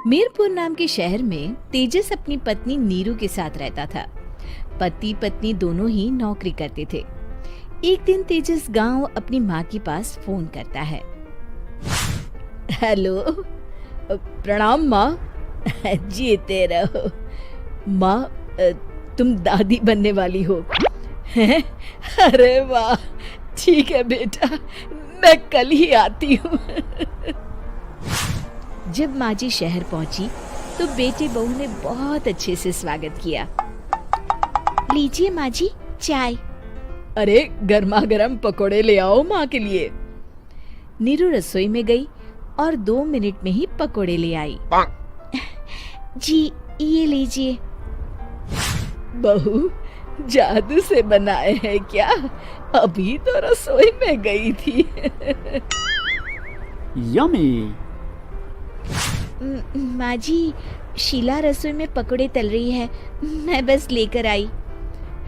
मीरपुर नाम के शहर में तेजस अपनी पत्नी नीरू के साथ रहता था। पति पत्नी दोनों ही नौकरी करते थे। एक दिन तेजस गांव अपनी माँ के पास फोन करता है। हेलो, प्रणाम माँ। जीते रहो माँ, तुम दादी बनने वाली हो हैं? अरे वाह, ठीक है बेटा, मैं कल ही आती हूँ। जब माँ जी शहर पहुंची तो बेटे बहू ने बहुत अच्छे से स्वागत किया। लीजिए माँ जी, चाय। अरे गर्मा गर्म पकोड़े ले आओ माँ के लिए। नीरू रसोई में गई और 2 मिनट में ही पकोड़े ले आई। जी ये लीजिए। बहू जादू से बनाए हैं क्या? अभी तो रसोई में गई थी। यम्मी। माँ जी, शीला रसोई में पकोड़े तल रही है, मैं बस लेकर आई।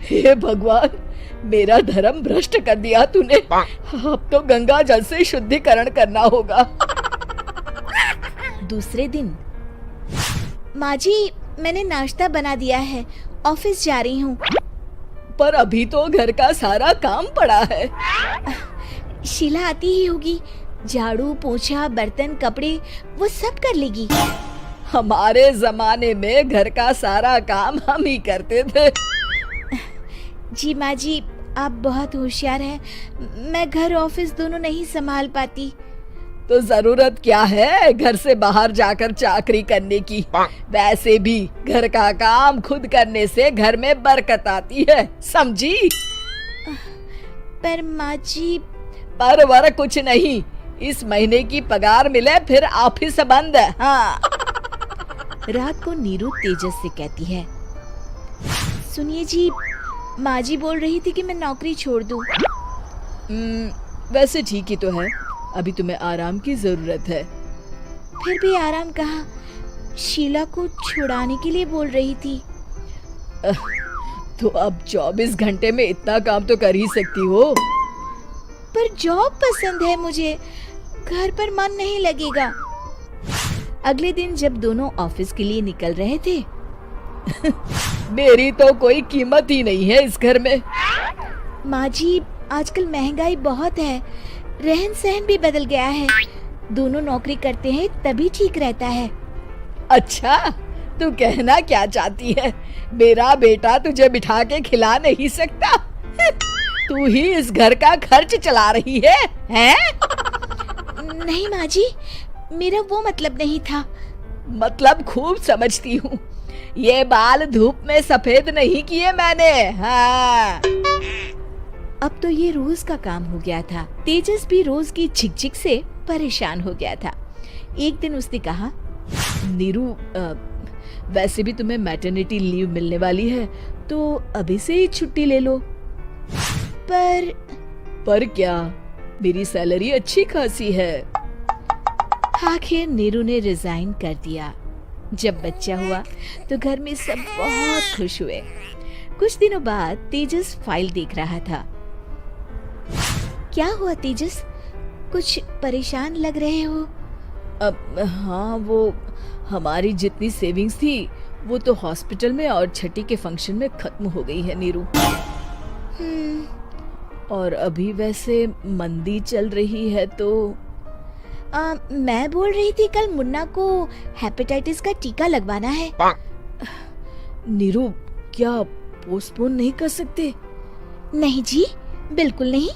हे भगवान, मेरा धर्म भ्रष्ट कर दिया तूने। अब तो गंगा जल से शुद्धिकरण करना होगा। दूसरे दिन, माँ जी मैंने नाश्ता बना दिया है, ऑफिस जा रही हूँ। पर अभी तो घर का सारा काम पड़ा है। शीला आती ही होगी, झाड़ू पोछा बर्तन कपड़े वो सब कर लेगी। हमारे जमाने में घर का सारा काम हम ही करते थे। जी माँ जी, आप बहुत होशियार हैं, मैं घर ऑफिस दोनों नहीं संभाल पाती। तो जरूरत क्या है घर से बाहर जाकर चाकरी करने की? वैसे भी घर का काम खुद करने से घर में बरकत आती है, समझी? पर माँ जी। पर वर कुछ नहीं, इस महीने की पगार मिले फिर ऑफिस बंद है। हाँ। रात को नीरू तेजस से कहती है, सुनिए जी, माँ जी बोल रही थी कि मैं नौकरी छोड़ दूं। वैसे ठीक ही तो है, अभी तुम्हें आराम की जरूरत है। फिर भी आराम कहाँ, शीला को छुड़ाने के लिए बोल रही थी। तो अब 24 घंटे में इतना काम तो कर ही सकती हो। पर जॉब पसंद है मुझे, घर पर मन नहीं लगेगा। अगले दिन जब दोनों ऑफिस के लिए निकल रहे थे, मेरी तो कोई कीमत ही नहीं है इस घर में। माँ जी, आजकल महंगाई बहुत है, रहन सहन भी बदल गया है, दोनों नौकरी करते हैं तभी ठीक रहता है। अच्छा, तू कहना क्या चाहती है? मेरा बेटा तुझे बिठा के खिला नहीं सकता? तू ही इस घर का खर्च चला रही है, हैं? नहीं माँ जी, मेरा वो मतलब नहीं था। मतलब खूब समझती हूँ, ये बाल धूप में सफेद नहीं किए मैंने। हाँ। अब तो ये रोज का काम हो गया था। तेजस भी रोज की झिकझिक से परेशान हो गया था। एक दिन उसने कहा, नीरू, वैसे भी तुम्हें मैटरनिटी लीव मिलने वाली है, तो अभी से ही छुट्टी ले लो। पर क्या, मेरी सैलरी अच्छी खासी है। आखिर नीरू ने रिजाइन कर दिया। जब बच्चा हुआ तो घर में सब बहुत खुश हुए। कुछ दिनों बाद तेजस फाइल देख रहा था। क्या हुआ तेजस, कुछ परेशान लग रहे हो? हाँ, वो हमारी जितनी सेविंग्स थी वो तो हॉस्पिटल में और छठी के फंक्शन में खत्म हो गई है नीरू। और अभी वैसे मंदी चल रही है तो मैं बोल रही थी कल मुन्ना को हेपेटाइटिस का टीका लगवाना है। नीरू, क्या पोस्टपोन नहीं कर सकते? नहीं जी, बिल्कुल नहीं।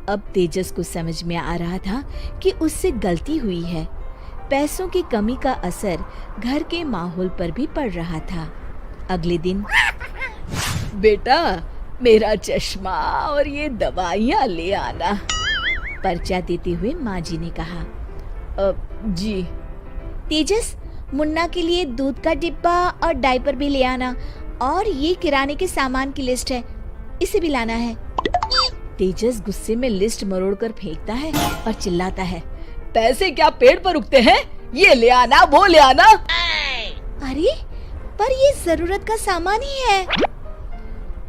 अब तेजस को समझ में आ रहा था कि उससे गलती हुई है। पैसों की कमी का असर घर के माहौल पर भी पड़ रहा था। अगले दिन, बेटा मेरा चश्मा और ये दवाइयाँ ले आना, पर्चा देते हुए माँ जी ने कहा। जी। तेजस, मुन्ना के लिए दूध का डिब्बा और डायपर भी ले आना, और ये किराने के सामान की लिस्ट है, इसे भी लाना है। तेजस गुस्से में लिस्ट मरोड़कर फेंकता है और चिल्लाता है, पैसे क्या पेड़ पर उगते हैं? ये ले आना, वो ले आना। अरे पर ये जरूरत का सामान ही है।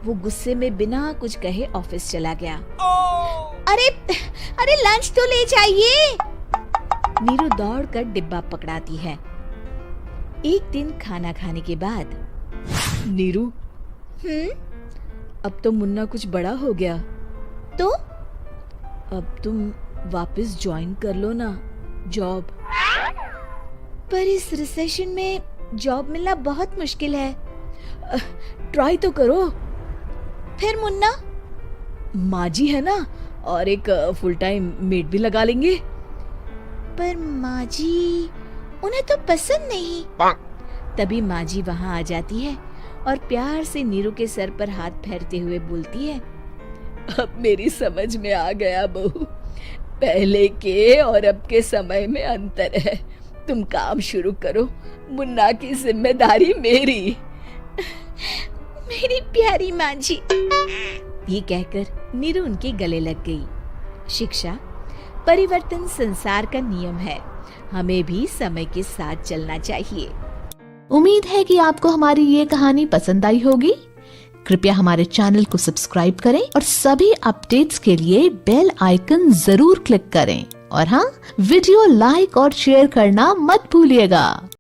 वो गुस्से में बिना कुछ कहे ऑफिस चला गया। अरे लंच तो ले जाइए। नीरू दौड़कर डिब्बा पकड़ाती है एक दिन खाना खाने के बाद, नीरू, अब तो मुन्ना कुछ बड़ा हो गया, तो अब तुम वापस ज्वाइन कर लो ना जॉब। पर इस रिसेशन में जॉब मिलना बहुत मुश्किल है। ट्राई तो करो। फिर मुन्ना, माँ जी है ना, और एक फुल टाइम मेड भी लगा लेंगे। पर माँ जी, उन्हें तो पसंद नहीं। तभी माँ जी वहाँ आ जाती है और प्यार से नीरू के सर पर हाथ फेरते हुए बोलती है, अब मेरी समझ में आ गया बहू, पहले के और अब के समय में अंतर है। तुम काम शुरू करो, मुन्ना की जिम्मेदारी मेरी। मेरी प्यारी माँ जी। ये कहकर नीरू उनके गले लग गई। शिक्षा, परिवर्तन संसार का नियम है, हमें भी समय के साथ चलना चाहिए। उम्मीद है कि आपको हमारी ये कहानी पसंद आई होगी। कृपया हमारे चैनल को सब्सक्राइब करें और सभी अपडेट्स के लिए बेल आइकन जरूर क्लिक करें। और हाँ, वीडियो लाइक और शेयर करना मत भूलिएगा।